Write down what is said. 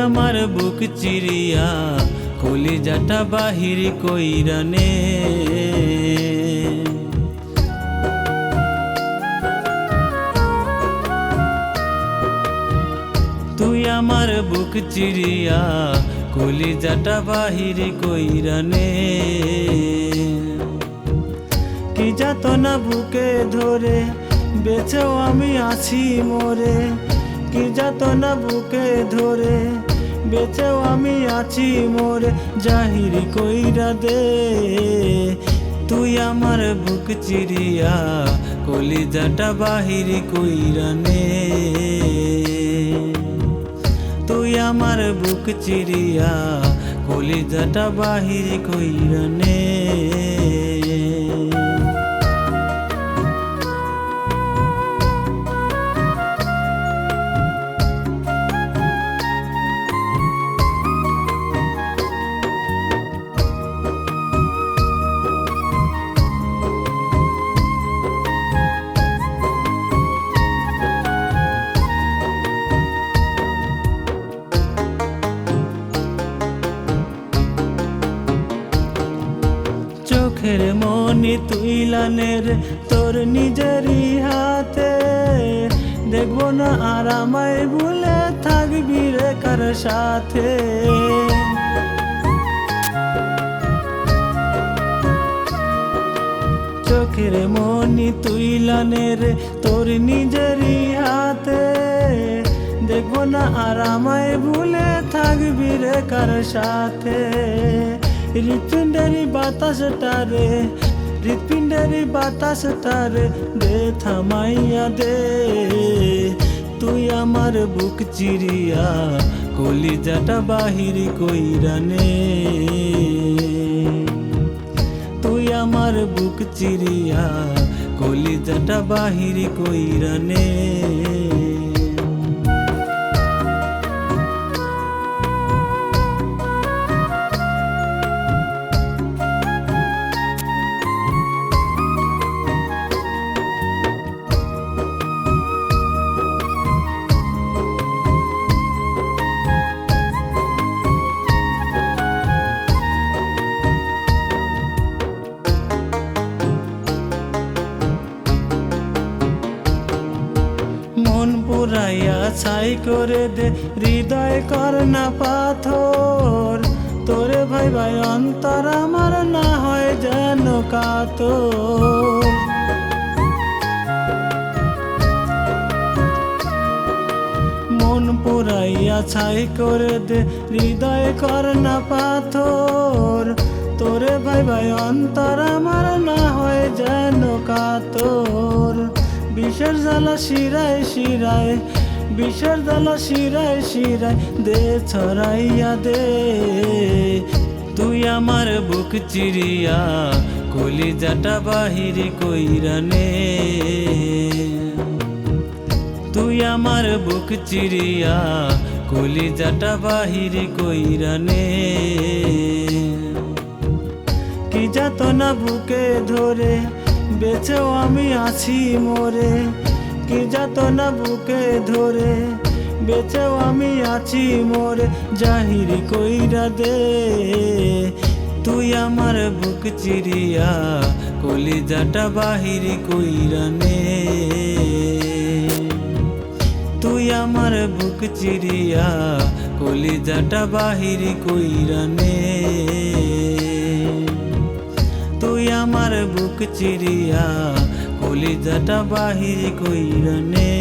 আমার বুক চিরিয়া কলিজাটা বাহির কইরা নে। তুই আমার বুক চিরিয়া কলিজাটা বাহির কইরা নে। কি যাতনা বুকে ধরে বেঁচেও আমি আছি মরে। কি যাতনা বুকে ধরে বেঁচেও আমি আছি মোরে, জাহির কইরা দে। তুই আমার বুক চিরিয়া কলিজাটা বাহির কইরা নে। তুই আমার বুক চিরিয়া কলিজাটা বাহির কইরা নে। চোখের মনি তুইলানের তোর নিজেরই হাতে, দেখবো না আর আমায় ভুলে থাকবি রে কার সাথে। চোখের মনি তুইলানের তোর নিজেরই হাতে, দেখবো না আর আমায় ভুলে থাকবি রে কার সাথে। হৃৎপিণ্ডেরই বাতাসটারে, হৃৎপিণ্ডেরই বাতাসটারে দে থামাইয়া দে। তুই আমার বুক চিরিয়া কলিজাটা বাহির কইরা নে। তুই আমার বুক চিরিয়া কলিজাটা বাহির কইরা নে। মন পুরাইয়া ছাই করে দে, হৃদয় কর না পাথর। তোরে ভাই ভাই অন্তর আমার না হয় যেন কাতর। মন পুরাইয়া ছাই করে দে, হৃদয় কর না পাথর। তোরে ভাই ভাই অন্তর আমার না হয় যেন কাতর। বিষের জ্বালা শিরায় শিরায়, বিষের জ্বালা শিরায় শিরায় দে ছড়াইয়া দে। তুই আমার বুক চিরিয়া কলিজাটা বাহির কইরা নে। তুই আমার বুক চিরিয়া কলিজাটা বাহির কইরা নে। কি যাতনা বুকে ধরে বেঁচেও আমি আছি মোরে। কি যাতনা বুকে ধরে বেঁচেও আমি আছি মোরে, জাহির কইরা দে। তুই আমার বুক চিরিয়া কলিজাটা বাহির কইরা নে। তুই আমার বুক চিরিয়া কলিজাটা বাহির কইরা নে। তুই আমার বুক চিরিয়া কলিজাটা বাহির কইরা নে।